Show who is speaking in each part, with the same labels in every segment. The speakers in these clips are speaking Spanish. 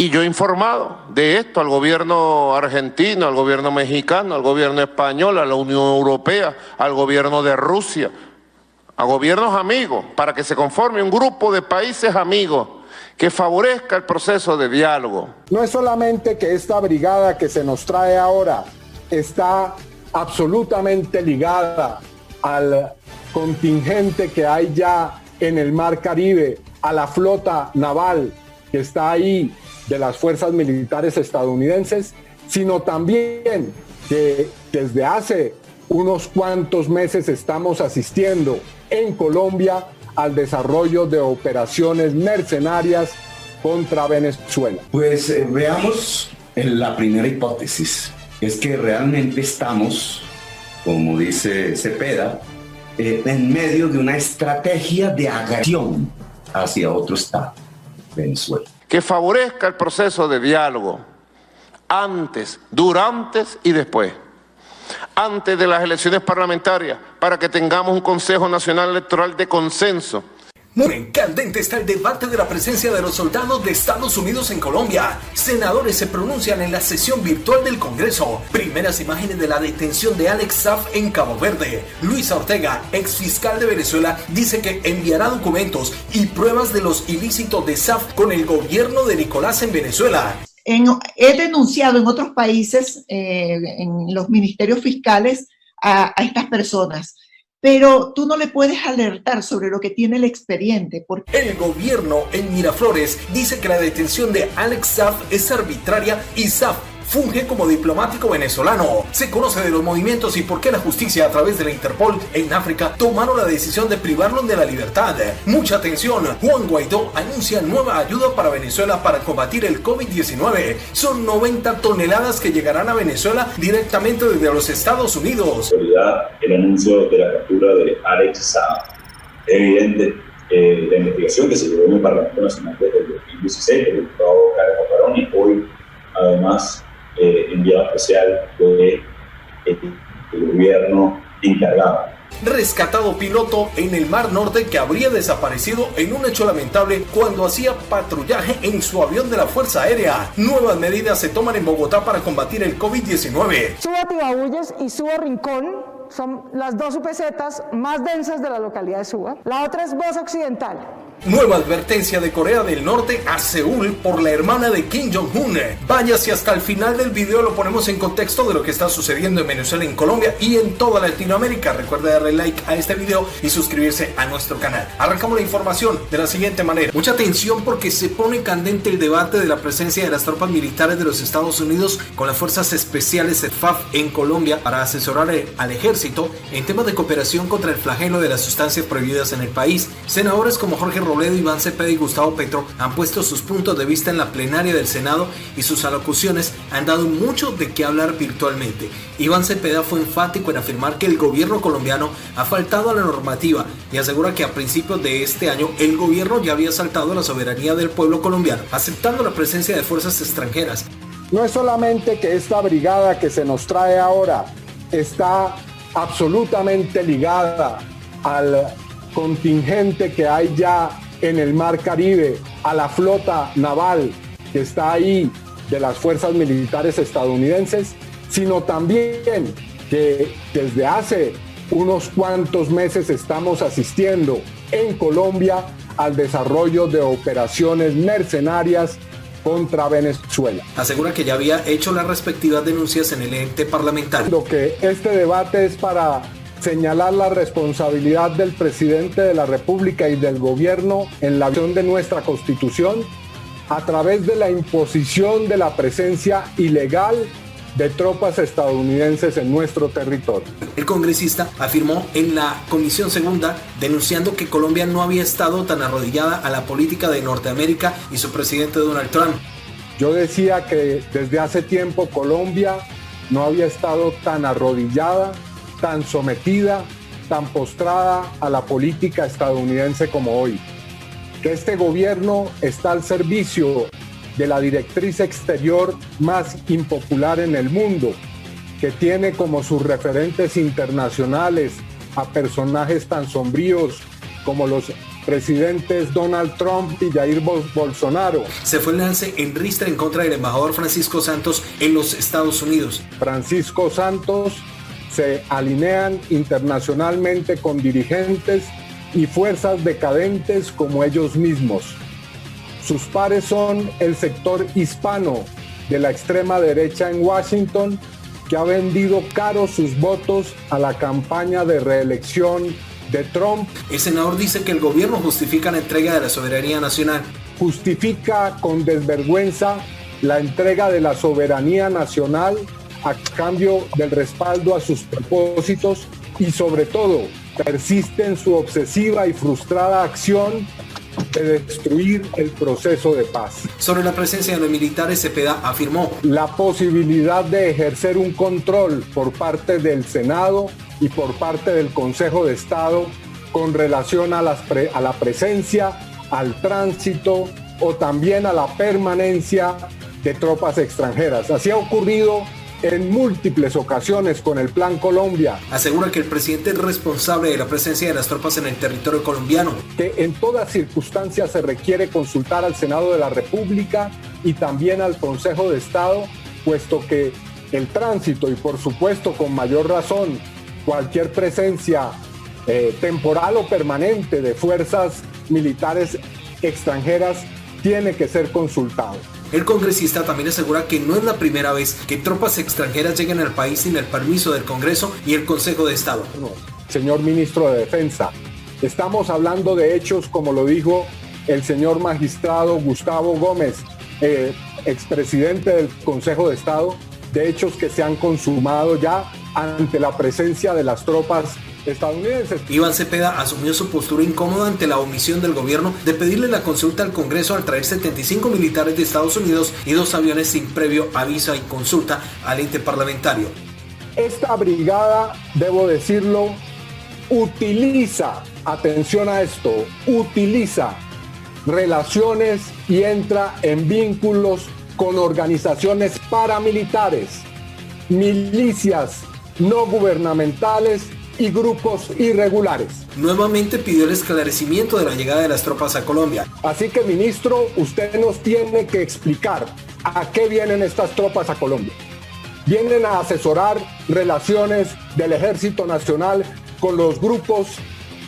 Speaker 1: Y yo he informado de esto al gobierno argentino, al gobierno mexicano, al gobierno español, a la Unión Europea, al gobierno de Rusia, a gobiernos amigos, para que se conforme un grupo de países amigos que favorezca el proceso de diálogo.
Speaker 2: No es solamente que esta brigada que se nos trae ahora está absolutamente ligada al contingente que hay ya en el Mar Caribe, a la flota naval que está ahí de las fuerzas militares estadounidenses, sino también que desde hace unos cuantos meses estamos asistiendo en Colombia al desarrollo de operaciones mercenarias contra Venezuela.
Speaker 3: Pues veamos la primera hipótesis, es que realmente estamos, como dice Cepeda, en medio de una estrategia de agresión hacia otro estado, Venezuela.
Speaker 1: Que favorezca el proceso de diálogo antes, durante y después. Antes de las elecciones parlamentarias, para que tengamos un Consejo Nacional Electoral de consenso.
Speaker 4: Muy candente está el debate de la presencia de los soldados de Estados Unidos en Colombia. Senadores se pronuncian en la sesión virtual del Congreso. Primeras imágenes de la detención de Alex Saab en Cabo Verde. Luis Ortega, exfiscal de Venezuela, dice que enviará documentos y pruebas de los ilícitos de Saab con el gobierno de Nicolás en Venezuela.
Speaker 5: He denunciado en otros países, en los ministerios fiscales, a estas personas. Pero tú no le puedes alertar sobre lo que tiene el expediente. Porque
Speaker 4: el gobierno en Miraflores dice que la detención de Alex Saab es arbitraria y Saab funge como diplomático venezolano. Se conoce de los movimientos y por qué la justicia a través de la Interpol en África tomaron la decisión de privarlo de la libertad. Mucha atención, Juan Guaidó anuncia nueva ayuda para Venezuela para combatir el COVID-19. Son 90 toneladas que llegarán a Venezuela directamente desde los Estados Unidos.
Speaker 6: El anuncio de la captura de Alex Saab. Es evidente la investigación que se llevó en el Parlamento Nacional desde el 2016 por el diputado Carlos Paparón y hoy además enviado especial del gobierno encargado.
Speaker 4: Rescatado piloto en el Mar Norte que habría desaparecido en un hecho lamentable cuando hacía patrullaje en su avión de la Fuerza Aérea. Nuevas medidas se toman en Bogotá para combatir el COVID-19.
Speaker 7: Suba Tibabuyes y Suba Rincón son las dos UPZs más densas de la localidad de Suba. La otra es Voz Occidental.
Speaker 4: Nueva advertencia de Corea del Norte a Seúl por la hermana de Kim Jong-un. Vaya si hasta el final del video lo ponemos en contexto de lo que está sucediendo en Venezuela, en Colombia y en toda Latinoamérica. Recuerda darle like a este video y suscribirse a nuestro canal. Arrancamos la información de la siguiente manera. Mucha atención porque se pone candente el debate de la presencia de las tropas militares de los Estados Unidos con las fuerzas especiales FAF en Colombia para asesorar al ejército en temas de cooperación contra el flagelo de las sustancias prohibidas en el país. Senadores como Jorge Robledo, Iván Cepeda y Gustavo Petro han puesto sus puntos de vista en la plenaria del Senado y sus alocuciones han dado mucho de qué hablar virtualmente. Iván Cepeda fue enfático en afirmar que el gobierno colombiano ha faltado a la normativa y asegura que a principios de este año el gobierno ya había saltado la soberanía del pueblo colombiano, aceptando la presencia de fuerzas extranjeras.
Speaker 2: No es solamente que esta brigada que se nos trae ahora está absolutamente ligada al contingente que hay ya en el Mar Caribe, a la flota naval que está ahí de las fuerzas militares estadounidenses, sino también que desde hace unos cuantos meses estamos asistiendo en Colombia al desarrollo de operaciones mercenarias contra Venezuela.
Speaker 4: Asegura que ya había hecho las respectivas denuncias en el ente parlamentario.
Speaker 2: Lo que este debate es para señalar la responsabilidad del presidente de la República y del gobierno en la visión de nuestra Constitución a través de la imposición de la presencia ilegal de tropas estadounidenses en nuestro territorio.
Speaker 4: El congresista afirmó en la Comisión Segunda, denunciando que Colombia no había estado tan arrodillada a la política de Norteamérica y su presidente Donald Trump.
Speaker 2: Yo decía que desde hace tiempo Colombia no había estado tan arrodillada, tan sometida, tan postrada a la política estadounidense como hoy. Que este gobierno está al servicio de la directriz exterior más impopular en el mundo, que tiene como sus referentes internacionales a personajes tan sombríos como los presidentes Donald Trump y Jair Bolsonaro.
Speaker 4: Se fue el lance en ristra en contra del embajador Francisco Santos en los Estados Unidos.
Speaker 2: Francisco Santos se alinean internacionalmente con dirigentes y fuerzas decadentes como ellos mismos. Sus pares son el sector hispano de la extrema derecha en Washington, que ha vendido caro sus votos a la campaña de reelección de Trump.
Speaker 4: El senador dice que el gobierno justifica la entrega de la soberanía nacional.
Speaker 2: Justifica con desvergüenza la entrega de la soberanía nacional a cambio del respaldo a sus propósitos y sobre todo persiste en su obsesiva y frustrada acción de destruir el proceso de paz.
Speaker 4: Sobre la presencia de los militares, Cepeda afirmó:
Speaker 2: la posibilidad de ejercer un control por parte del Senado y por parte del Consejo de Estado con relación a la presencia, al tránsito o también a la permanencia de tropas extranjeras. Así ha ocurrido en múltiples ocasiones con el Plan Colombia.
Speaker 4: Asegura que el presidente es responsable de la presencia de las tropas en el territorio colombiano.
Speaker 2: Que en todas circunstancias se requiere consultar al Senado de la República y también al Consejo de Estado, puesto que el tránsito y por supuesto con mayor razón cualquier presencia temporal o permanente de fuerzas militares extranjeras tiene que ser consultado.
Speaker 4: El congresista también asegura que no es la primera vez que tropas extranjeras llegan al país sin el permiso del Congreso y el Consejo de Estado.
Speaker 2: No, señor ministro de Defensa, estamos hablando de hechos como lo dijo el señor magistrado Gustavo Gómez, expresidente del Consejo de Estado, de hechos que se han consumado ya ante la presencia de las tropas estadounidenses.
Speaker 4: Iván Cepeda asumió su postura incómoda ante la omisión del gobierno de pedirle la consulta al Congreso al traer 75 militares de Estados Unidos y 2 aviones sin previo aviso y consulta al ente parlamentario.
Speaker 2: Esta brigada, debo decirlo, utiliza, atención a esto, utiliza relaciones y entra en vínculos con organizaciones paramilitares, milicias no gubernamentales y grupos irregulares.
Speaker 4: Nuevamente pidió el esclarecimiento de la llegada de las tropas a Colombia.
Speaker 2: Así que, ministro, usted nos tiene que explicar a qué vienen estas tropas a Colombia. Vienen a asesorar relaciones del Ejército Nacional con los grupos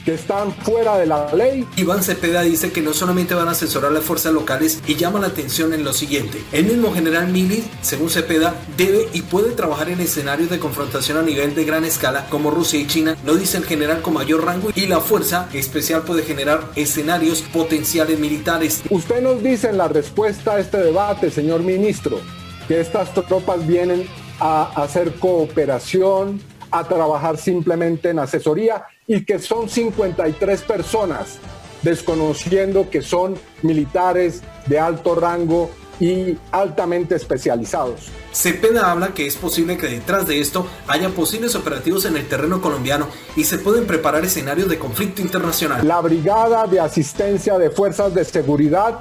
Speaker 2: que están fuera de la ley.
Speaker 4: Iván Cepeda dice que no solamente van a asesorar las fuerzas locales y llama la atención en lo siguiente: el mismo general Milley, según Cepeda, debe y puede trabajar en escenarios de confrontación a nivel de gran escala como Rusia y China, lo dice el general con mayor rango, y la fuerza especial puede generar escenarios potenciales militares.
Speaker 2: Usted nos dice en la respuesta a este debate, señor ministro, que estas tropas vienen a hacer cooperación, a trabajar simplemente en asesoría y que son 53 personas, desconociendo que son militares de alto rango y altamente especializados.
Speaker 4: Cepeda habla que es posible que detrás de esto haya posibles operativos en el terreno colombiano y se pueden preparar escenarios de conflicto internacional.
Speaker 2: La Brigada de Asistencia de Fuerzas de Seguridad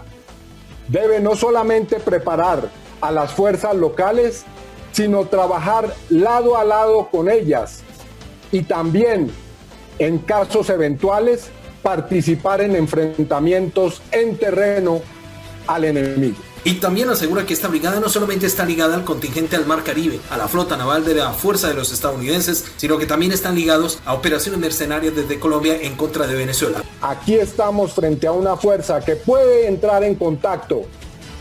Speaker 2: debe no solamente preparar a las fuerzas locales, sino trabajar lado a lado con ellas y también, en casos eventuales, participar en enfrentamientos en terreno al enemigo.
Speaker 4: Y también asegura que esta brigada no solamente está ligada al contingente al Mar Caribe, a la flota naval de la Fuerza de los estadounidenses, sino que también están ligados a operaciones mercenarias desde Colombia en contra de Venezuela.
Speaker 2: Aquí estamos frente a una fuerza que puede entrar en contacto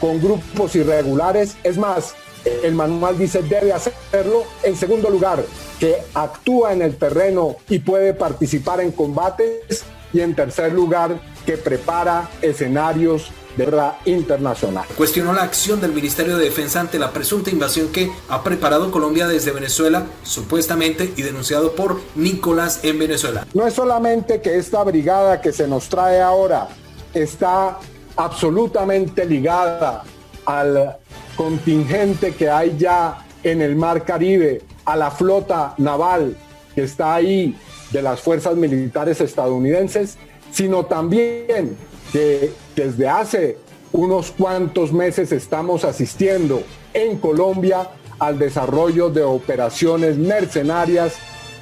Speaker 2: con grupos irregulares, es más, el manual dice debe hacerlo. En segundo lugar, que actúa en el terreno y puede participar en combates. Y en tercer lugar, que prepara escenarios de guerra internacional.
Speaker 4: Cuestionó la acción del Ministerio de Defensa ante la presunta invasión que ha preparado Colombia desde Venezuela, supuestamente, y denunciado por Nicolás en Venezuela.
Speaker 2: No es solamente que esta brigada que se nos trae ahora está absolutamente ligada al contingente que hay ya en el Mar Caribe, a la flota naval que está ahí de las fuerzas militares estadounidenses, sino también que desde hace unos cuantos meses estamos asistiendo en Colombia al desarrollo de operaciones mercenarias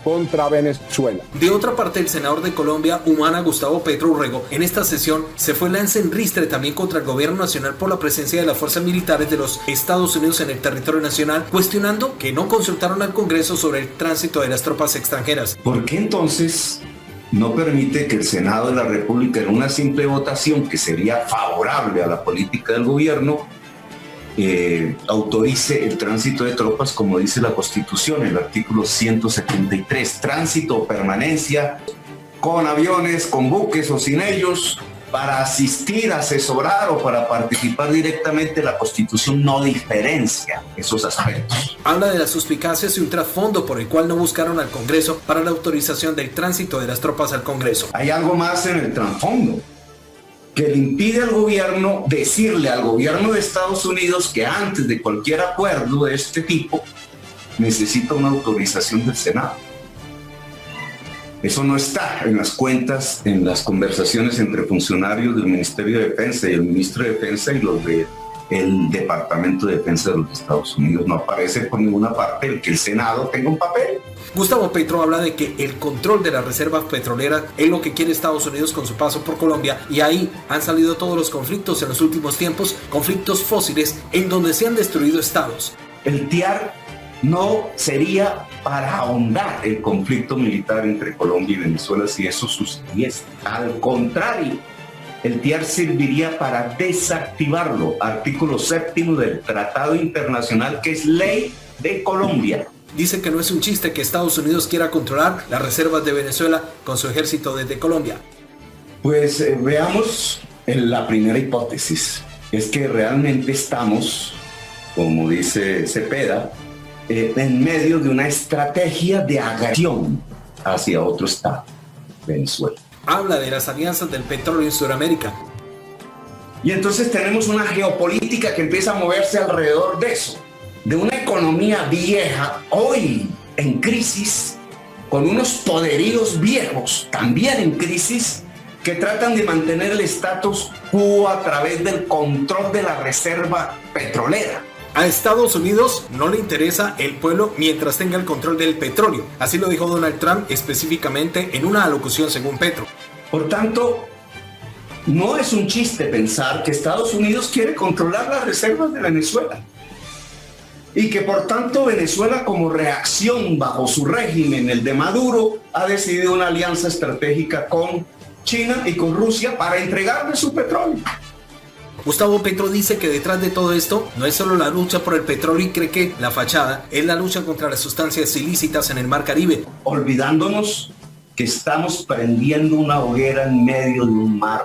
Speaker 2: contra Venezuela.
Speaker 4: De otra parte, el senador de Colombia, Humana, Gustavo Petro Urrego, en esta sesión se fue lanza en ristre también contra el gobierno nacional por la presencia de las fuerzas militares de los Estados Unidos en el territorio nacional, cuestionando que no consultaron al Congreso sobre el tránsito de las tropas extranjeras.
Speaker 3: ¿Por qué entonces no permite que el Senado de la República, en una simple votación que sería favorable a la política del gobierno, autorice el tránsito de tropas, como dice la Constitución, el artículo 173, tránsito o permanencia con aviones, con buques o sin ellos, para asistir, asesorar o para participar directamente? La Constitución no diferencia esos aspectos.
Speaker 4: Habla de las suspicacias y un trasfondo por el cual no buscaron al Congreso para la autorización del tránsito de las tropas al Congreso.
Speaker 3: Hay algo más en el trasfondo que le impide al gobierno decirle al gobierno de Estados Unidos que antes de cualquier acuerdo de este tipo necesita una autorización del Senado. Eso no está en las cuentas, en las conversaciones entre funcionarios del Ministerio de Defensa y el Ministro de Defensa y los del Departamento de Defensa de los Estados Unidos. No aparece por ninguna parte el que el Senado tenga un papel.
Speaker 4: Gustavo Petro habla de que el control de las reservas petroleras es lo que quiere Estados Unidos con su paso por Colombia, y ahí han salido todos los conflictos en los últimos tiempos, conflictos fósiles en donde se han destruido estados.
Speaker 3: El TIAR no sería para ahondar el conflicto militar entre Colombia y Venezuela si eso sucediese. Al contrario, el TIAR serviría para desactivarlo. Artículo 7 del Tratado Internacional, que es ley de Colombia.
Speaker 4: Dice que no es un chiste que Estados Unidos quiera controlar las reservas de Venezuela con su ejército desde Colombia.
Speaker 3: Pues veamos la primera hipótesis. Es que realmente estamos, como dice Cepeda, en medio de una estrategia de agresión hacia otro estado, Venezuela.
Speaker 4: Habla de las alianzas del petróleo en Sudamérica.
Speaker 3: Y entonces tenemos una geopolítica que empieza a moverse alrededor de eso, de una economía vieja, hoy en crisis, con unos poderíos viejos, también en crisis, que tratan de mantener el status quo a través del control de la reserva petrolera.
Speaker 4: A Estados Unidos no le interesa el pueblo mientras tenga el control del petróleo. Así lo dijo Donald Trump específicamente en una alocución según Petro.
Speaker 3: Por tanto, no es un chiste pensar que Estados Unidos quiere controlar las reservas de Venezuela. Y que por tanto Venezuela, como reacción bajo su régimen, el de Maduro, ha decidido una alianza estratégica con China y con Rusia para entregarle su petróleo.
Speaker 4: Gustavo Petro dice que detrás de todo esto no es solo la lucha por el petróleo y cree que la fachada es la lucha contra las sustancias ilícitas en el Mar Caribe.
Speaker 3: Olvidándonos que estamos prendiendo una hoguera en medio de un mar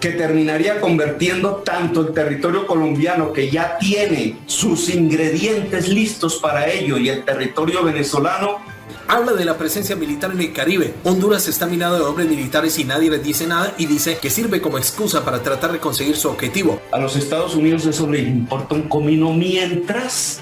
Speaker 3: que terminaría convirtiendo tanto el territorio colombiano, que ya tiene sus ingredientes listos para ello, y el territorio venezolano.
Speaker 4: Habla de la presencia militar en el Caribe. Honduras está minado de hombres militares y nadie les dice nada, y dice que sirve como excusa para tratar de conseguir su objetivo.
Speaker 3: A los Estados Unidos eso les importa un comino, mientras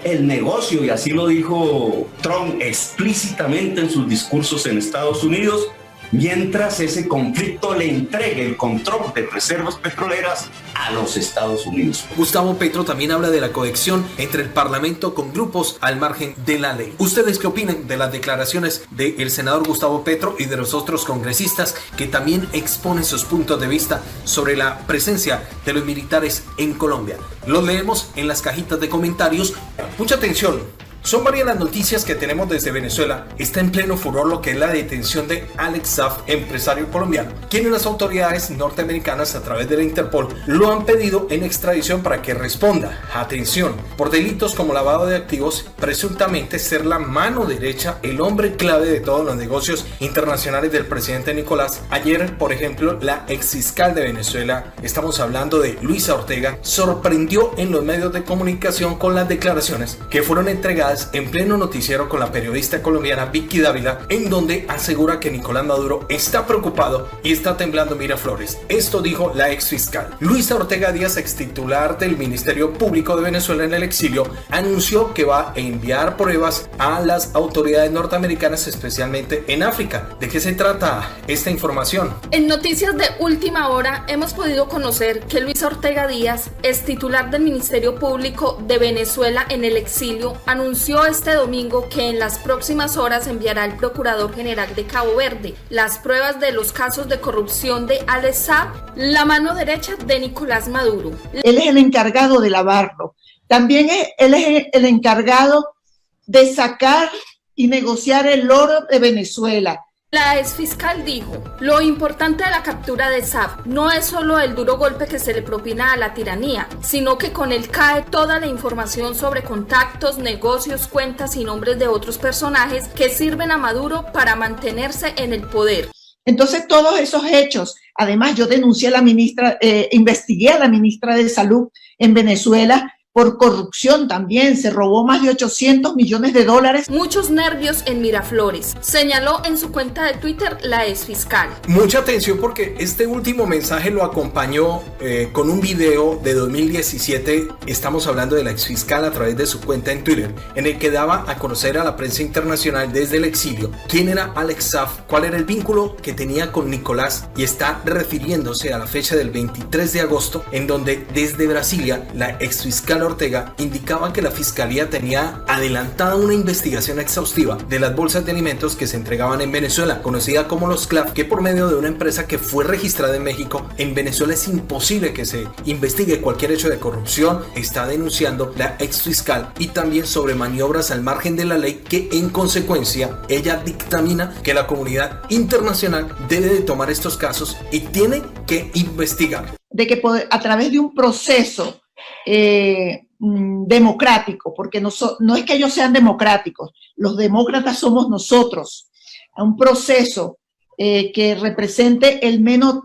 Speaker 3: el negocio, y así lo dijo Trump explícitamente en sus discursos en Estados Unidos, mientras ese conflicto le entregue el control de reservas petroleras a los Estados Unidos.
Speaker 4: Gustavo Petro también habla de la conexión entre el Parlamento con grupos al margen de la ley. ¿Ustedes qué opinan de las declaraciones del senador Gustavo Petro y de los otros congresistas que también exponen sus puntos de vista sobre la presencia de los militares en Colombia? Los leemos en las cajitas de comentarios. Mucha atención. Son varias las noticias que tenemos desde Venezuela. Está en pleno furor lo que es la detención de Alex Saab, empresario colombiano, quienes las autoridades norteamericanas a través de la Interpol lo han pedido en extradición para que responda, atención, por delitos como lavado de activos, presuntamente ser la mano derecha, el hombre clave de todos los negocios internacionales del presidente Nicolás. Ayer, por ejemplo, la exfiscal de Venezuela, estamos hablando de Luisa Ortega, sorprendió en los medios de comunicación con las declaraciones que fueron entregadas en pleno noticiero con la periodista colombiana Vicky Dávila, en donde asegura que Nicolás Maduro está preocupado y está temblando Miraflores. Esto dijo la ex fiscal. Luisa Ortega Díaz, ex titular del Ministerio Público de Venezuela en el exilio, anunció que va a enviar pruebas a las autoridades norteamericanas, especialmente en África. ¿De qué se trata esta información?
Speaker 8: En noticias de última hora hemos podido conocer que Luisa Ortega Díaz, ex titular del Ministerio Público de Venezuela en el exilio, anunció anunció este domingo que en las próximas horas enviará al Procurador General de Cabo Verde las pruebas de los casos de corrupción de Alex Saab, la mano derecha de Nicolás Maduro.
Speaker 5: Él es el encargado de lavarlo. También él es el encargado de sacar y negociar el oro de Venezuela.
Speaker 8: La exfiscal dijo, lo importante de la captura de Saab no es solo el duro golpe que se le propina a la tiranía, sino que con él cae toda la información sobre contactos, negocios, cuentas y nombres de otros personajes que sirven a Maduro para mantenerse en el poder.
Speaker 5: Entonces todos esos hechos, además yo denuncié a la ministra, investigué a la ministra de Salud en Venezuela por corrupción también, se robó más de $800 millones.
Speaker 8: Muchos nervios en Miraflores, señaló en su cuenta de Twitter la exfiscal.
Speaker 4: Mucha atención porque este último mensaje lo acompañó con un video de 2017, estamos hablando de la exfiscal a través de su cuenta en Twitter, en el que daba a conocer a la prensa internacional desde el exilio quién era Alex Saab, cuál era el vínculo que tenía con Nicolás, y está refiriéndose a la fecha del 23 de agosto, en donde desde Brasilia la exfiscal Ortega indicaba que la fiscalía tenía adelantada una investigación exhaustiva de las bolsas de alimentos que se entregaban en Venezuela, conocida como los CLAF, que por medio de una empresa que fue registrada en México, en Venezuela es imposible que se investigue cualquier hecho de corrupción, está denunciando la exfiscal, y también sobre maniobras al margen de la ley que en consecuencia ella dictamina que la comunidad internacional debe de tomar estos casos y tiene que investigar.
Speaker 5: De que a través de un proceso democrático, porque no es que ellos sean democráticos, los demócratas somos nosotros, a un proceso que represente el menor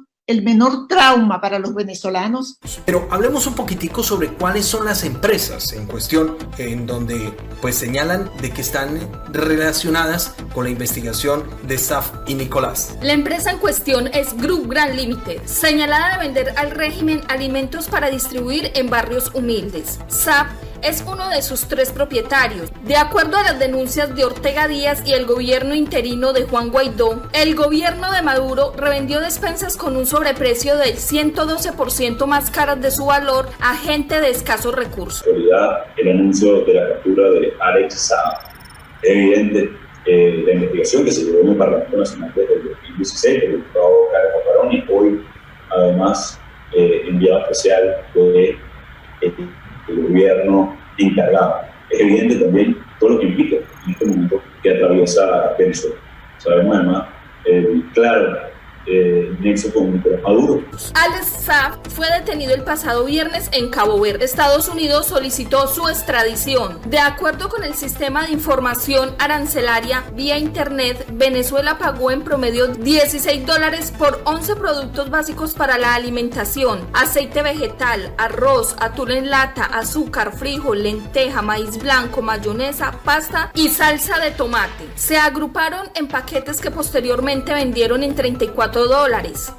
Speaker 5: trauma para los venezolanos.
Speaker 4: Pero hablemos un poquitico sobre cuáles son las empresas en cuestión, en donde pues señalan de que están relacionadas con la investigación de Saab y Nicolás.
Speaker 8: La empresa en cuestión es Group Grand Limited, señalada de vender al régimen alimentos para distribuir en barrios humildes. Saab es uno de sus 3 propietarios. De acuerdo a las denuncias de Ortega Díaz y el gobierno interino de Juan Guaidó, el gobierno de Maduro revendió despensas con un sobreprecio del 112% más caras de su valor a gente de escasos recursos.
Speaker 6: El anuncio de la captura de Alex Saab. Es evidente la investigación que se llevó en el Parlamento Nacional desde el 2016, el diputado Carlos Paparoni, hoy además enviado especial de el gobierno encargado. Es evidente también todo lo que implica en este momento que atraviesa Venezuela. Sabemos además claro nexo con Nicolás Maduro.
Speaker 8: Alex Saab fue detenido el pasado viernes en Cabo Verde. Estados Unidos solicitó su extradición. De acuerdo con el sistema de información arancelaria vía internet, Venezuela pagó en promedio $16 por 11 productos básicos para la alimentación: aceite vegetal, arroz, atún en lata, azúcar, frijol, lenteja, maíz blanco, mayonesa, pasta y salsa de tomate. Se agruparon en paquetes que posteriormente vendieron en $34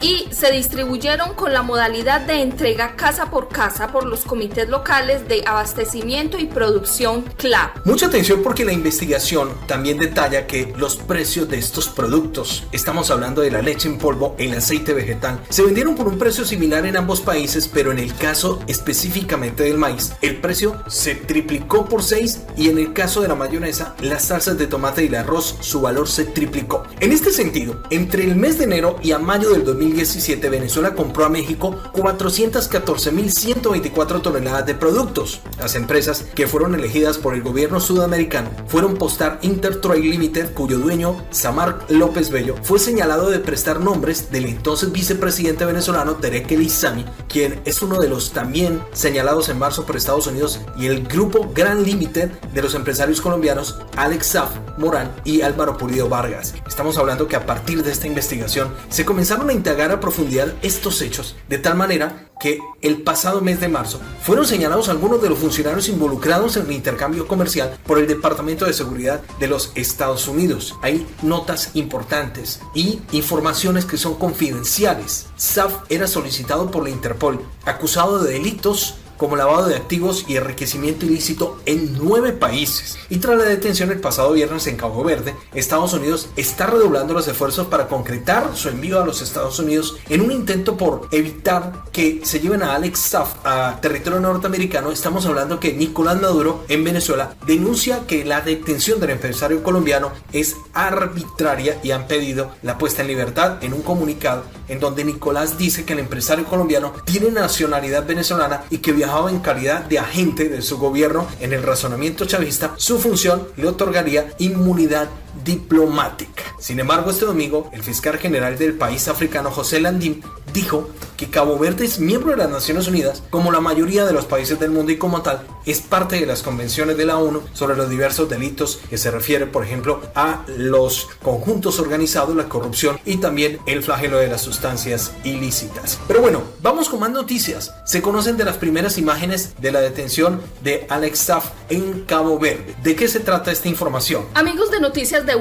Speaker 8: y se distribuyeron con la modalidad de entrega casa por casa por los comités locales de abastecimiento y producción CLAP.
Speaker 4: Mucha atención porque la investigación también detalla que los precios de estos productos, estamos hablando de la leche en polvo, el aceite vegetal, se vendieron por un precio similar en ambos países, pero en el caso específicamente del maíz, el precio se triplicó por 6, y en el caso de la mayonesa, las salsas de tomate y el arroz, su valor se triplicó. En este sentido, entre el mes de enero y a mayo del 2017, Venezuela compró a México 414.124 toneladas de productos. Las empresas que fueron elegidas por el gobierno sudamericano fueron Postar Intertrade Limited, cuyo dueño, Samar López Bello, fue señalado de prestar nombres del entonces vicepresidente venezolano Derek El Isami, quien es uno de los también señalados en marzo por Estados Unidos, y el grupo Grand Limited de los empresarios colombianos Alex Saab, Morán y Álvaro Pulido Vargas. Estamos hablando que a partir de esta investigación se comenzaron a indagar a profundidad estos hechos, de tal manera que el pasado mes de marzo fueron señalados algunos de los funcionarios involucrados en el intercambio comercial por el Departamento de Seguridad de los Estados Unidos. Hay notas importantes y informaciones que son confidenciales. Saab era solicitado por la Interpol, acusado de delitos como lavado de activos y enriquecimiento ilícito en 9 países. Y tras la detención el pasado viernes en Cabo Verde, Estados Unidos está redoblando los esfuerzos para concretar su envío a los Estados Unidos en un intento por evitar que se lleven a Alex Saab a territorio norteamericano. Estamos hablando que Nicolás Maduro en Venezuela denuncia que la detención del empresario colombiano es arbitraria y han pedido la puesta en libertad en un comunicado en donde Nicolás dice que el empresario colombiano tiene nacionalidad venezolana y que viajaba en calidad de agente de su gobierno. En el razonamiento chavista, su función le otorgaría inmunidad diplomática. Sin embargo, este domingo, el fiscal general del país africano, José Landim, dijo que Cabo Verde es miembro de las Naciones Unidas, como la mayoría de los países del mundo, y como tal es parte de las convenciones de la ONU sobre los diversos delitos que se refiere, por ejemplo, a los conjuntos organizados, la corrupción y también el flagelo de las sustancias ilícitas. Pero bueno, vamos con más noticias. Se conocen de las primeras imágenes de la detención de Alex Saab en Cabo Verde. ¿De qué se trata esta información?
Speaker 8: Amigos de noticias de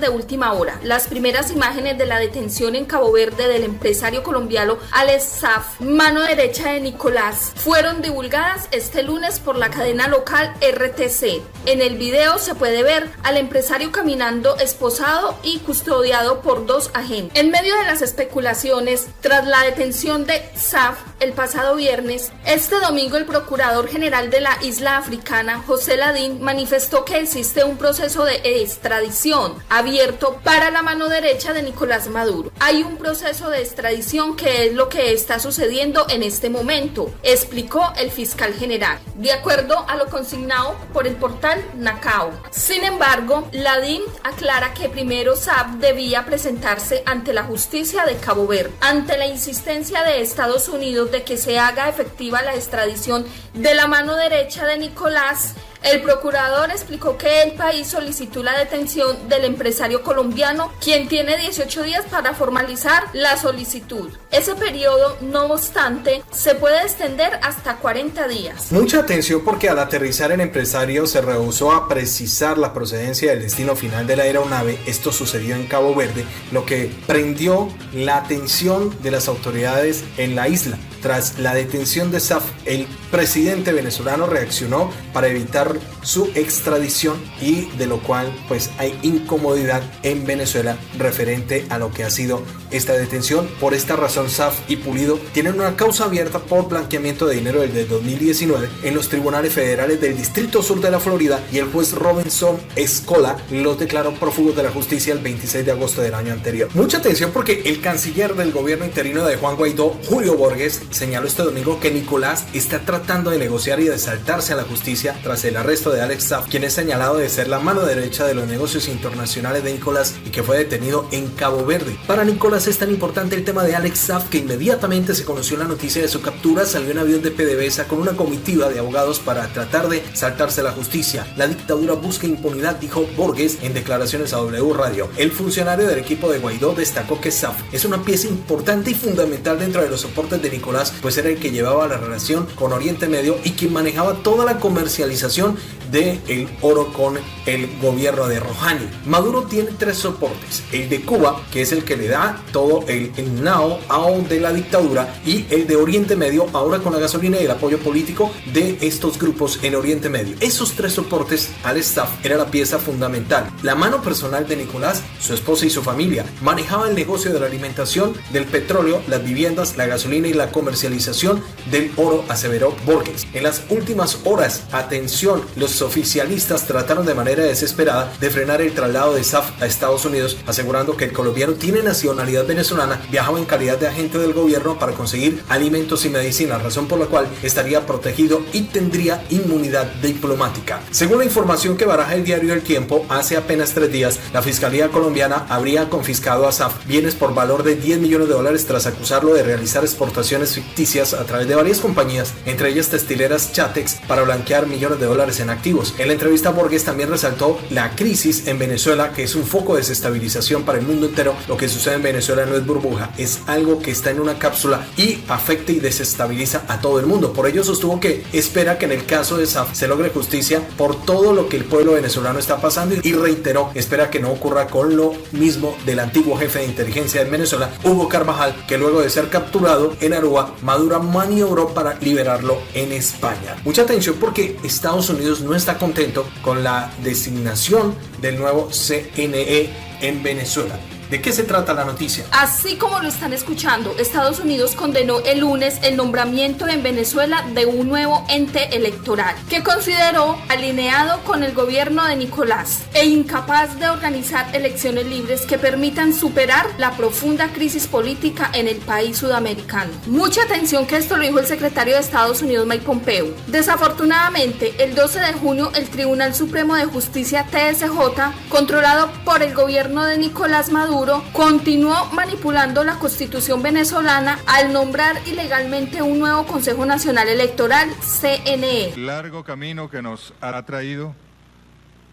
Speaker 8: última hora, las primeras imágenes de la detención en Cabo Verde del empresario colombiano Alex Saab, mano derecha de Nicolás, fueron divulgadas este lunes por la cadena local RTC. En el video se puede ver al empresario caminando esposado y custodiado por 2 agentes. En medio de las especulaciones tras la detención de Saab el pasado viernes, este domingo el procurador general de la isla africana, José Ladín, manifestó que existe un proceso de extradición abierto para la mano derecha de Nicolás Maduro. Hay un proceso de extradición que es lo que está sucediendo en este momento, explicó el fiscal general, de acuerdo a lo consignado por el portal Nacao. Sin embargo, Ladín aclara que primero Saab debía presentarse ante la justicia de Cabo Verde. Ante la insistencia de Estados Unidos de que se haga efectiva la extradición de la mano derecha de Nicolás, el procurador explicó que el país solicitó la detención del empresario colombiano, quien tiene 18 días para formalizar la solicitud. Ese periodo, no obstante, se puede extender hasta 40 días.
Speaker 4: Mucha atención, porque al aterrizar el empresario se rehusó a precisar la procedencia del destino final de la aeronave. Esto sucedió en Cabo Verde, lo que prendió la atención de las autoridades en la isla. Tras la detención de Saab, el presidente venezolano reaccionó para evitar su extradición, y de lo cual pues hay incomodidad en Venezuela referente a lo que ha sido esta detención. Por esta razón, Saab y Pulido tienen una causa abierta por blanqueamiento de dinero desde 2019 en los tribunales federales del Distrito Sur de la Florida, y el juez Robinson Escola los declaró prófugos de la justicia el 26 de agosto del año anterior. Mucha atención, porque el canciller del gobierno interino de Juan Guaidó, Julio Borges, señaló este domingo que Nicolás está tratando de negociar y de saltarse a la justicia tras el arresto de Alex Saab, quien es señalado de ser la mano derecha de los negocios internacionales de Nicolás y que fue detenido en Cabo Verde. Para Nicolás es tan importante el tema de Alex Saab que inmediatamente se conoció la noticia de su captura, salió en avión de PDVSA con una comitiva de abogados para tratar de saltarse a la justicia. La dictadura busca impunidad, dijo Borges en declaraciones a W Radio. El funcionario del equipo de Guaidó destacó que Saab es una pieza importante y fundamental dentro de los soportes de Nicolás, pues era el que llevaba la relación con Oriente Medio y quien manejaba toda la comercialización del oro con el gobierno de Rouhani. Maduro tiene 3 soportes: el de Cuba, que es el que le da todo el know-how de la dictadura, y el de Oriente Medio, ahora con la gasolina y el apoyo político de estos grupos en Oriente Medio. Esos 3 soportes, Alex Saab era la pieza fundamental. La mano personal de Nicolás, su esposa y su familia, manejaba el negocio de la alimentación, del petróleo, las viviendas, la gasolina y la comercialización del oro, aseveró Borges. En las últimas horas, atención, los oficialistas trataron de manera desesperada de frenar el traslado de Saab a Estados Unidos, asegurando que el colombiano tiene nacionalidad venezolana, viajaba en calidad de agente del gobierno para conseguir alimentos y medicina, razón por la cual estaría protegido y tendría inmunidad diplomática. Según la información que baraja el diario El Tiempo, hace apenas 3 días, la Fiscalía colombiana habría confiscado a Saab bienes por valor de $10 millones tras acusarlo de realizar exportaciones ficticias a través de varias compañías, entre ellas textileras Chatex, para blanquear millones de dólares dólares en activos. En la entrevista, Borges también resaltó la crisis en Venezuela, que es un foco de desestabilización para el mundo entero. Lo que sucede en Venezuela no es burbuja, es algo que está en una cápsula y afecta y desestabiliza a todo el mundo. Por ello sostuvo que espera que en el caso de SAF se logre justicia por todo lo que el pueblo venezolano está pasando, y reiteró, espera que no ocurra con lo mismo del antiguo jefe de inteligencia en Venezuela, Hugo Carvajal, que luego de ser capturado en Aruba, Maduro maniobró para liberarlo en España. Mucha atención porque Estados Unidos no está contento con la designación del nuevo CNE en Venezuela. ¿De qué se trata la noticia?
Speaker 8: Así como lo están escuchando, Estados Unidos condenó el lunes el nombramiento en Venezuela de un nuevo ente electoral que consideró alineado con el gobierno de Nicolás e incapaz de organizar elecciones libres que permitan superar la profunda crisis política en el país sudamericano. Mucha atención, que esto lo dijo el secretario de Estados Unidos, Mike Pompeo. Desafortunadamente, el 12 de junio, el Tribunal Supremo de Justicia, TSJ, controlado por el gobierno de Nicolás Maduro, continuó manipulando la Constitución venezolana al nombrar ilegalmente un nuevo Consejo Nacional Electoral, CNE.
Speaker 9: Largo camino que nos ha traído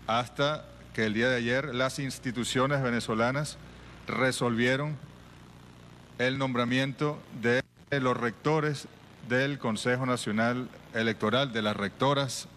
Speaker 9: hasta que el día de ayer las instituciones venezolanas resolvieron el nombramiento de los rectores del Consejo Nacional Electoral, de las rectoras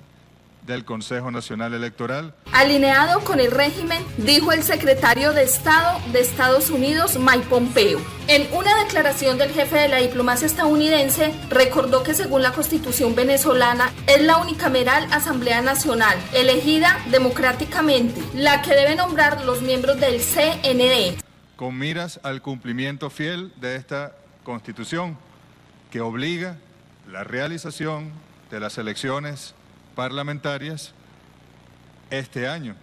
Speaker 9: del Consejo Nacional Electoral.
Speaker 8: Alineado con el régimen, dijo el secretario de Estado de Estados Unidos, Mike Pompeo. En una declaración del jefe de la diplomacia estadounidense, recordó que según la Constitución venezolana, es la unicameral Asamblea Nacional, elegida democráticamente, la que debe nombrar los miembros del CNE.
Speaker 9: Con miras al cumplimiento fiel de esta Constitución, que obliga la realización de las elecciones parlamentarias este año,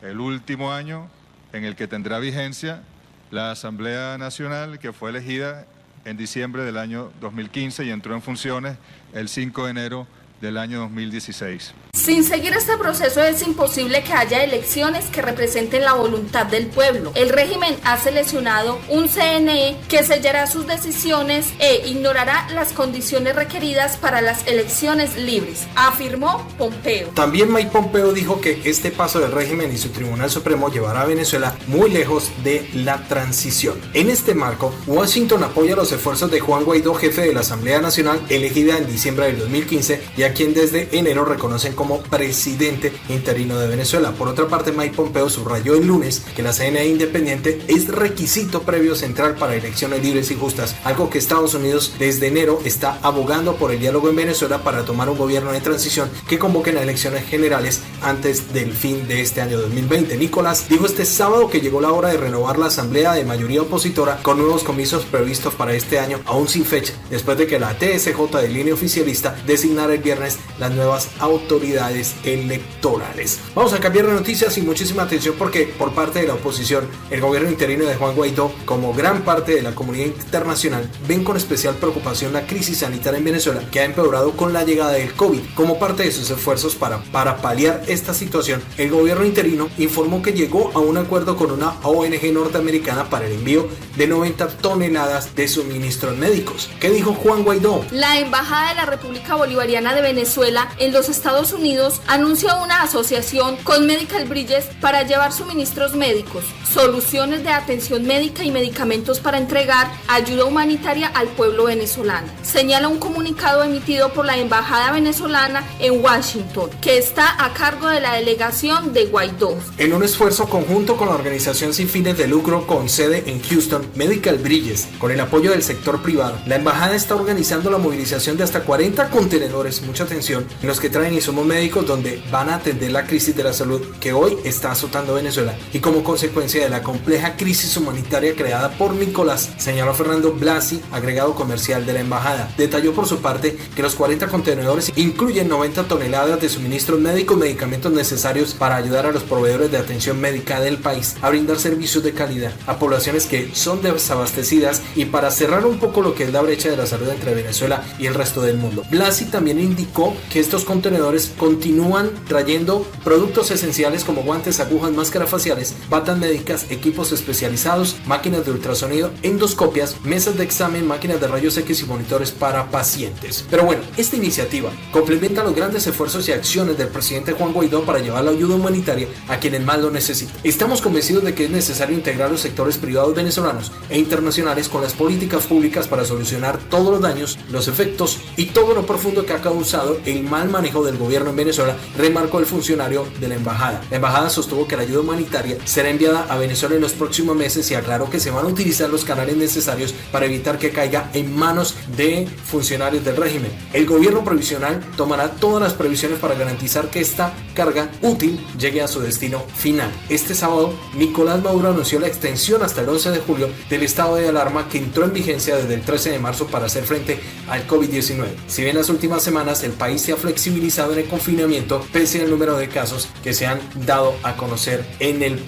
Speaker 9: el último año en el que tendrá vigencia la Asamblea Nacional, que fue elegida en diciembre del año 2015 y entró en funciones el 5 de enero del año 2016.
Speaker 8: Sin seguir este proceso es imposible que haya elecciones que representen la voluntad del pueblo. El régimen ha seleccionado un CNE que sellará sus decisiones e ignorará las condiciones requeridas para las elecciones libres, afirmó Pompeo.
Speaker 4: También Mike Pompeo dijo que este paso del régimen y su Tribunal Supremo llevará a Venezuela muy lejos de la transición. En este marco, Washington apoya los esfuerzos de Juan Guaidó, jefe de la Asamblea Nacional, elegida en diciembre del 2015 y a quien desde enero reconocen como presidente interino de Venezuela. Por otra parte, Mike Pompeo subrayó el lunes que la CNE independiente es requisito previo central para elecciones libres y justas, algo que Estados Unidos desde enero está abogando por el diálogo en Venezuela para tomar un gobierno de transición que convoquen a elecciones generales antes del fin de este año 2020. Nicolás dijo este sábado que llegó la hora de renovar la asamblea de mayoría opositora con nuevos comicios previstos para este año, aún sin fecha, después de que la TSJ de línea oficialista designara el viernes las nuevas autoridades electorales. Vamos a cambiar de noticias y muchísima atención porque por parte de la oposición, el gobierno interino de Juan Guaidó, como gran parte de la comunidad internacional, ven con especial preocupación la crisis sanitaria en Venezuela, que ha empeorado con la llegada del COVID. Como parte de sus esfuerzos para paliar esta situación, el gobierno interino informó que llegó a un acuerdo con una ONG norteamericana para el envío de 90 toneladas de suministros médicos. ¿Qué dijo Juan Guaidó?
Speaker 8: La Embajada de la República Bolivariana de Venezuela en los Estados Unidos anunció una asociación con Medical Bridges para llevar suministros médicos, soluciones de atención médica y medicamentos para entregar ayuda humanitaria al pueblo venezolano. Señala un comunicado emitido por la Embajada venezolana en Washington, que está a cargo de la delegación de Guaidó.
Speaker 4: En un esfuerzo conjunto con la organización sin fines de lucro con sede en Houston, Medical Bridges, con el apoyo del sector privado, la embajada está organizando la movilización de hasta 40 contenedores, mucha atención, en los que traen insumos médicos donde van a atender la crisis de la salud que hoy está azotando Venezuela y como consecuencia de la compleja crisis humanitaria creada por Nicolás, señaló Fernando Blasi, agregado comercial de la embajada. Detalló por su parte que los 40 contenedores incluyen 90 toneladas de suministros médicos, medicamentos necesarios para ayudar a los proveedores de atención médica del país a brindar servicios de calidad a poblaciones que son desabastecidas y para cerrar un poco lo que es la brecha de la salud entre Venezuela y el resto del mundo. Blasi también indicó que estos contenedores continúan trayendo productos esenciales como guantes, agujas, máscaras faciales, batas médicas, equipos especializados, máquinas de ultrasonido, endoscopias, mesas de examen, máquinas de rayos X y monitores para pacientes. Pero bueno, esta iniciativa complementa los grandes esfuerzos y acciones del presidente Juan Guaidó para llevar la ayuda humanitaria a quienes más lo necesitan. Estamos convencidos de que es necesario integrar los sectores privados venezolanos e internacionales con las políticas públicas para solucionar todos los daños, los efectos y todo lo profundo que ha causado el mal manejo del gobierno en Venezuela, remarcó el funcionario de la embajada. La embajada sostuvo que la ayuda humanitaria será enviada a Venezuela en los próximos meses y aclaró que se van a utilizar los canales necesarios para evitar que caiga en manos de funcionarios del régimen. El gobierno provisional tomará todas las previsiones para garantizar que esta carga útil llegue a su destino final. Este sábado, Nicolás Maduro anunció la extensión hasta el 11 de julio del estado de alarma que entró en vigencia desde el 13 de marzo para hacer frente al COVID-19. Si bien las últimas semanas el país se ha flexibilizado en el confinamiento pese al número de casos que se han dado a conocer en el país.